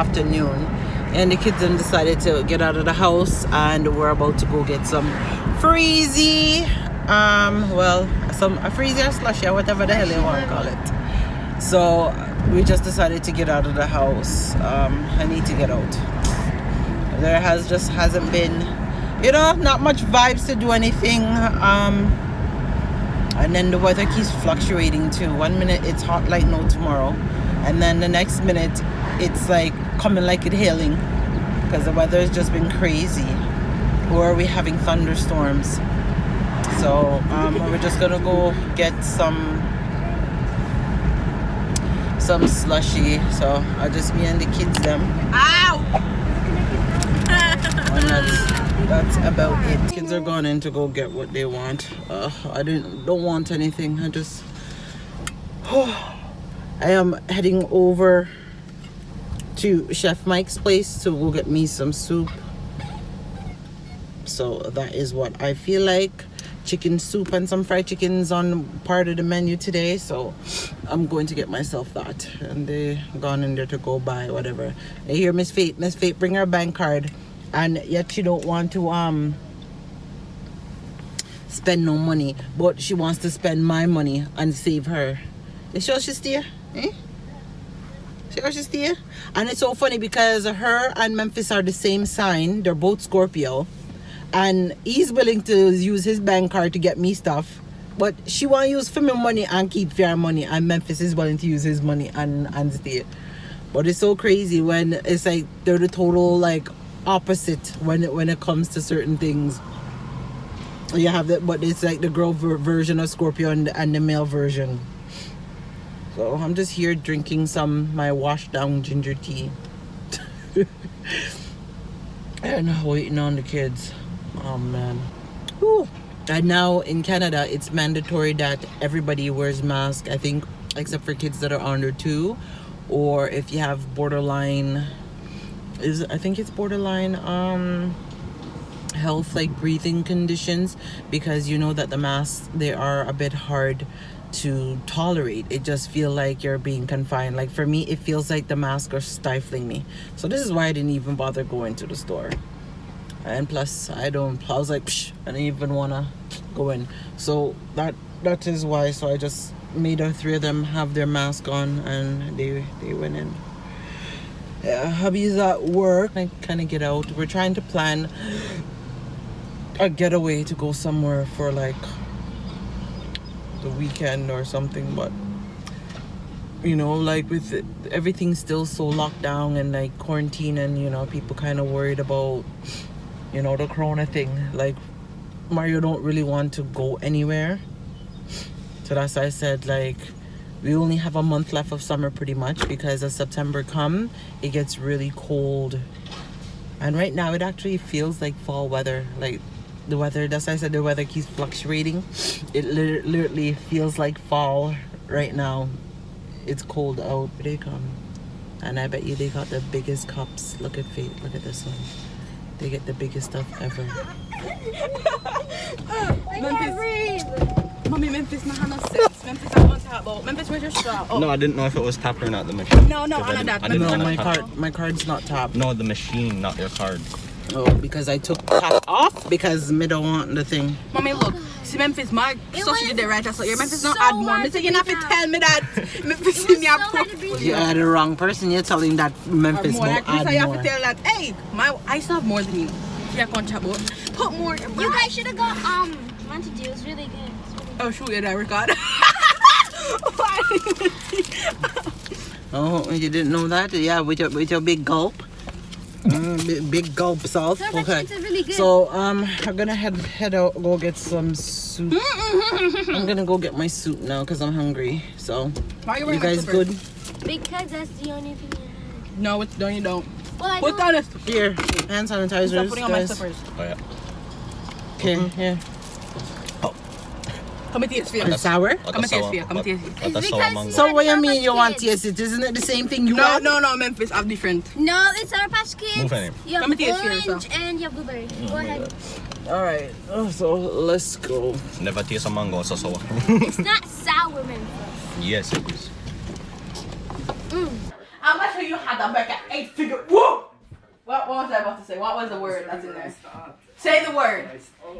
afternoon, and the kids then decided to get out of the house, and we're about to go get some freezy, a freezy or slushy or whatever the hell they want to call it. So we just decided to get out of the house. I need to get out. There hasn't been, not much vibes to do anything. And then the weather keeps fluctuating too. 1 minute it's hot like no tomorrow, and then the next minute it's like coming like it hailing, because the weather has just been crazy. Or are we having thunderstorms? So we're just gonna go get some slushy. So I'll just me and the kids them. Ow! And that's about it. Kids are going in to go get what they want. I don't want anything. I am heading over to Chef Mike's place to go get me some soup. So that is what I feel like. Chicken soup and some fried chickens on part of the menu today, so I'm going to get myself that. And they gone in there to go buy whatever. I hear Miss Fate bring her bank card, and yet she don't want to spend no money, but she wants to spend my money and save her. You sure she's there? Sure she's there? And it's so funny because her and Memphis are the same sign. They're both Scorpio, and he's willing to use his bank card to get me stuff, but she want to use for me money and keep fair money, and Memphis is willing to use his money and stay. But it's so crazy when it's like they're the total like opposite when it comes to certain things. You have that, but it's like the girl version of Scorpio and the male version. So I'm just here drinking my washed down ginger tea and waiting on the kids. Oh man. Whew. And now in Canada it's mandatory that everybody wears masks, I think, except for kids that are under 2, or if you have borderline health, like breathing conditions, because you know that the masks, they are a bit hard to tolerate. It just feels like you're being confined. Like for me, it feels like the masks are stifling me. So this is why I didn't even bother going to the store. And plus I was like, psh, I didn't even want to go in. So that is why. So I just made the 3 of them have their mask on, and they went in. Yeah, hubby's at work. I kind of get out. We're trying to plan a getaway to go somewhere for like the weekend or something, but like with everything still so locked down and like quarantine, and people kind of worried about the corona thing. Like Mario don't really want to go anywhere, so that's why I said like we only have a month left of summer pretty much, because as September come it gets really cold, and right now it actually feels like fall weather. Like the weather, that's why I said the weather keeps fluctuating. It literally feels like fall right now. It's cold out. They come, and I bet you they got the biggest cups. Look at Fate, look at this one. They get the biggest stuff ever. Memphis, my hand sense. Memphis, I want to talk about. Memphis, where's your straw? Oh. No, I didn't know if it was tapped or not, the machine. No, on that. No, my card's not tapped. No, the machine, not your card. Oh, because I took tap off because me don't want the thing. Mommy, look. See, Memphis, my sausage did right. So your Memphis don't add more. Mister, you have to tell me that. Memphis in your pocket. You are the wrong person. You're telling that Memphis don't add more. You have to tell that. Hey, I still have more than you. Yeah, put more. You guys should have got Mountain Dew. It's really good. Oh shoot, yeah, that record. Oh, you didn't know that? Yeah, with your big gulp. Big gulp salt. Okay. Really good. So I'm gonna head out, go get some soup. I'm gonna go get my soup now because I'm hungry. So you guys good? Because that's the only thing I have. No, it's you don't. Well, Put on this. Here, hand sanitizers. Stop putting on my slippers. Oh yeah. Okay, here. Come and taste It's sour? Come and taste it. So what you mean you want to taste it? Isn't it the same thing you want? No, Memphis, I'm different. No, it's our patch kids. Move in. You have Come and taste orange and you have blueberry. Go ahead. Alright, so let's go. Never taste a mango, so sour. It's not sour, Memphis. Yes, it is. I'm not sure you had that back at 8 figure. Whoa! What was I about to say? What was the word that's in there? Say the word.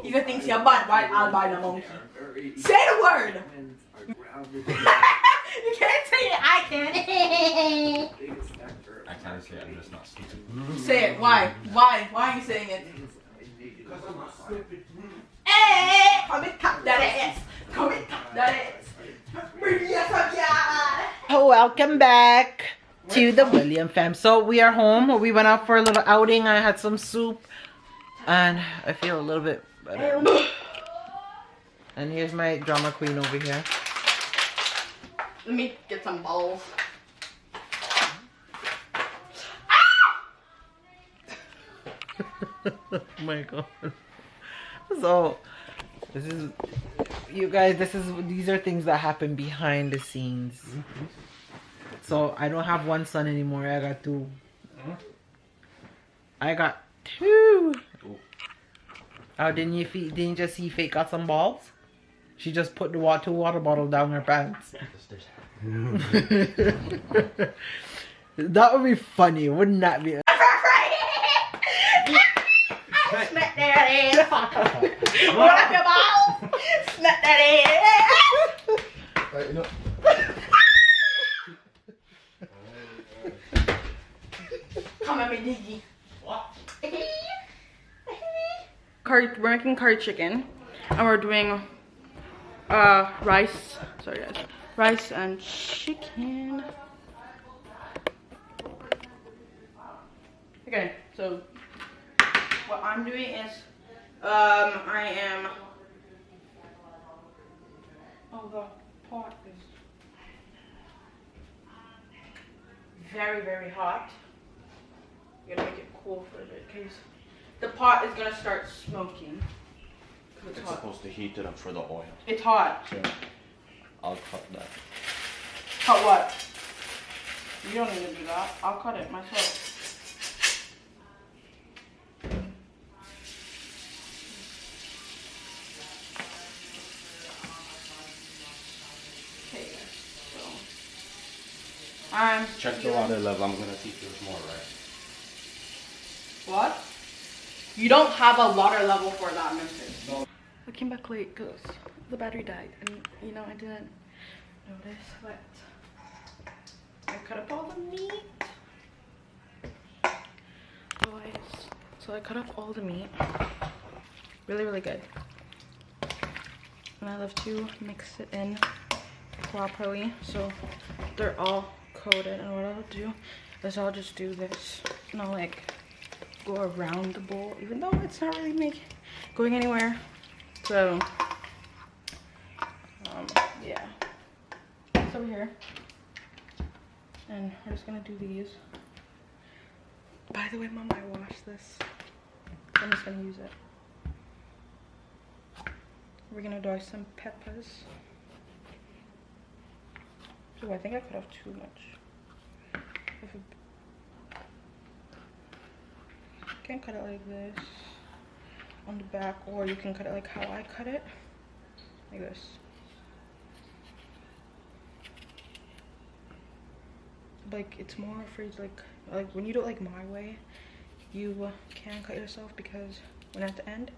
If you think you're bad, why I'll buy the monkey. Say the word. You can't say it. I can. I can't say it. I'm just not stupid. Say it. Why? Why? Why are you saying it? Hey! Come and tap that ass. Come and tap that ass. Oh, welcome back to the William fam. So we are home. We went out for a little outing. I had some soup and I feel a little bit better. And here's my drama queen over here. Let me get some balls. Oh my god. So this is, you guys, these are things that happen behind the scenes. So I don't have one son anymore. I got two. I got two. Oh, didn't you just see Fake got some balls? She just put the two water bottles down her pants. That would be funny, wouldn't that be? Smack that ass. Roll up your balls. Smack that ass. Right, you know. Come at me, Diggy. What? We're making curry chicken, and we're doing rice. Sorry guys, rice and chicken. Okay, so what I'm doing is I am. Oh, the pot is very, very hot. You gotta make it cool for a bit because the pot is gonna start smoking. It's supposed to heat it up for the oil. It's hot. So I'll cut that. Cut what? You don't need to do that. I'll cut it myself. Okay, so Check the water level. I'm gonna see if there's more, right? What? You don't have a water level for that, Memphis. No. I came back late because the battery died, and you know I didn't notice, but I cut up all the meat. So I cut up all the meat. Really, really good. And I love to mix it in properly so they're all coated. And what I'll do is I'll just do this, and I'll like go around the bowl, even though it's not really going anywhere. So yeah, it's over here, and we're just gonna do these. By the way, Mom, I washed this. I'm just gonna use it. We're gonna dye some peppers. Oh, I think I cut off too much. You can cut it like this on the back, or you can cut it like how I cut it, like this. Like, it's more for like when you do it like my way, you can cut yourself, because when at the end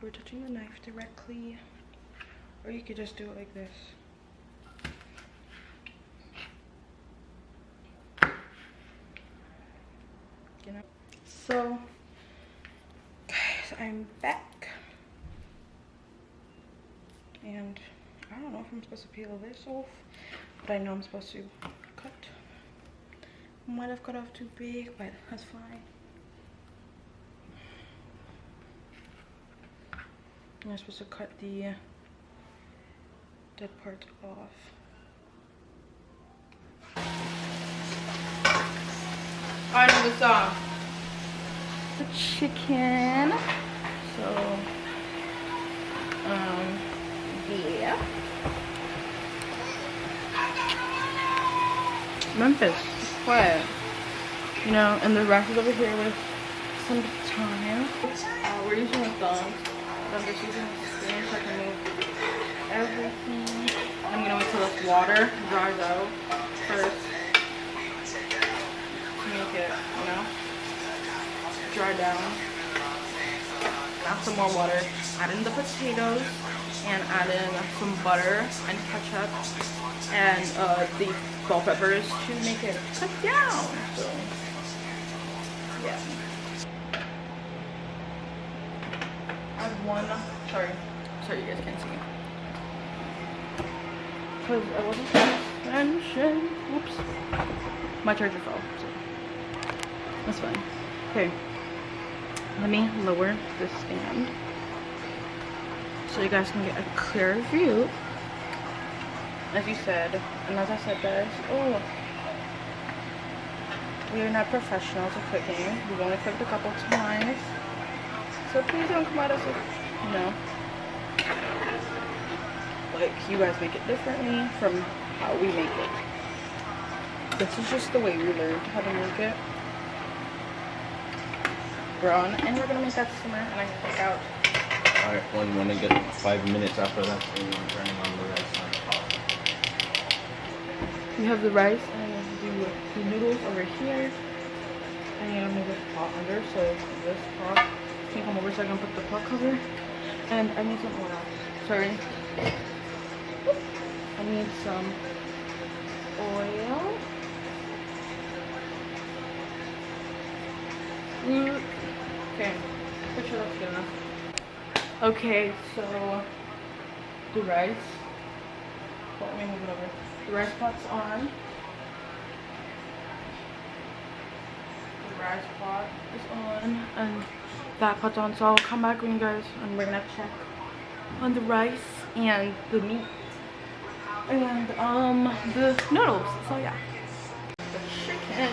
we're touching the knife directly, or you could just do it like this. You know. So guys, I'm back, and I don't know if I'm supposed to peel this off, but I know I'm supposed to cut. Might have cut off too big, but that's fine. I'm supposed to cut the dead part off. I know the song. The chicken. So, yeah. Memphis, quiet. You know, and the rice is over here with some thyme. We're using the thumb. I'm just using the spoon so I can move everything. I'm gonna wait till this water dries out first. make it, you know, dry down. Add some more water. Add in the potatoes and add in some butter and ketchup and the bell peppers to make it cut down. So yeah. Add one. Sorry you guys can't see. Because I wasn't paying attention. Oops. My charger fell. So that's fine. Okay. Let me lower this stand so you guys can get a clear view. As you said, and as I said, guys, we are not professionals at cooking. We've only cooked a couple times, so please don't come at us with, you know, like you guys make it differently from how we make it. This is just the way we learned how to make it. Brown, and we're gonna make that simmer, and I can take out. Alright, when I get 5 minutes after that, so I'm turning on the rice on the pot. You have the rice, and I'm gonna do the noodles over here. And I'm gonna move the pot under, so this pot can come over so I can put the pot cover. And I need some oil. Sorry. I need some oil. Okay, pretty sure that's good enough. Okay, so the rice. Let me move it over. The rice pot's on. The rice pot is on, and that pot's on. So I'll come back when you guys, and we're gonna check on the rice and the meat and the noodles. So yeah, the chicken.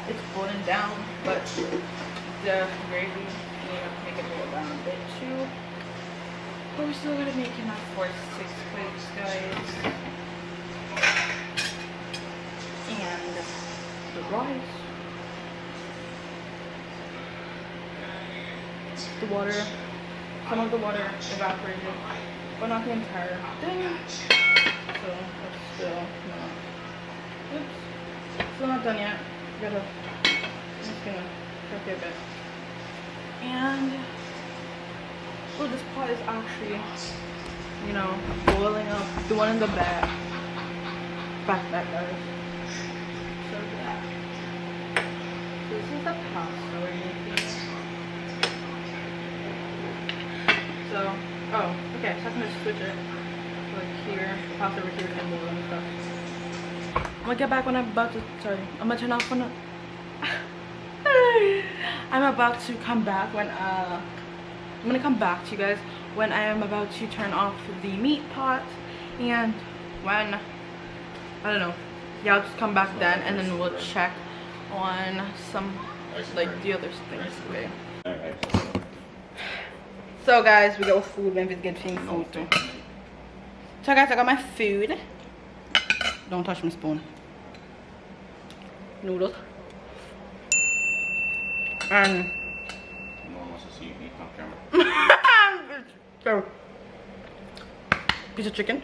It's boiling down, but the gravy, you know, make it boil down a bit too. But we're still gonna make enough for 6 plates, guys. And the rice, the water, some of the water evaporated, but not the entire thing. So it's still not. Oops, still not done yet. I'm just gonna cook it a bit. And this pot is actually, you know, boiling up. The one in the back guys. So yeah. This is the pasta we're making. So okay, so I'm gonna switch it like here. The pasta over here can boil and stuff. I'm gonna get back when I'm about to, I'm gonna turn off when I'm about to come back when, I'm gonna come back to you guys when I am about to turn off the meat pot, and when, I don't know, yeah, I'll just come back then, and then we'll check on some, like, the other things, okay? So guys, we got food, when we get food too. So guys, I got my food. Don't touch my spoon. Noodles. And No one wants to see you eat on camera. Piece of chicken.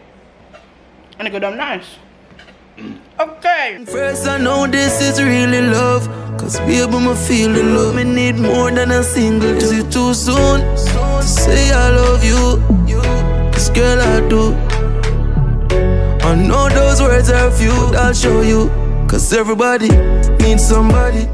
And it go down nice. Okay. First I know this is really love, cause baby me feel the love. Me need more than a single. Is it too soon to say I love you? This girl I do. I know those words are few, but I'll show you. Cause everybody needs somebody.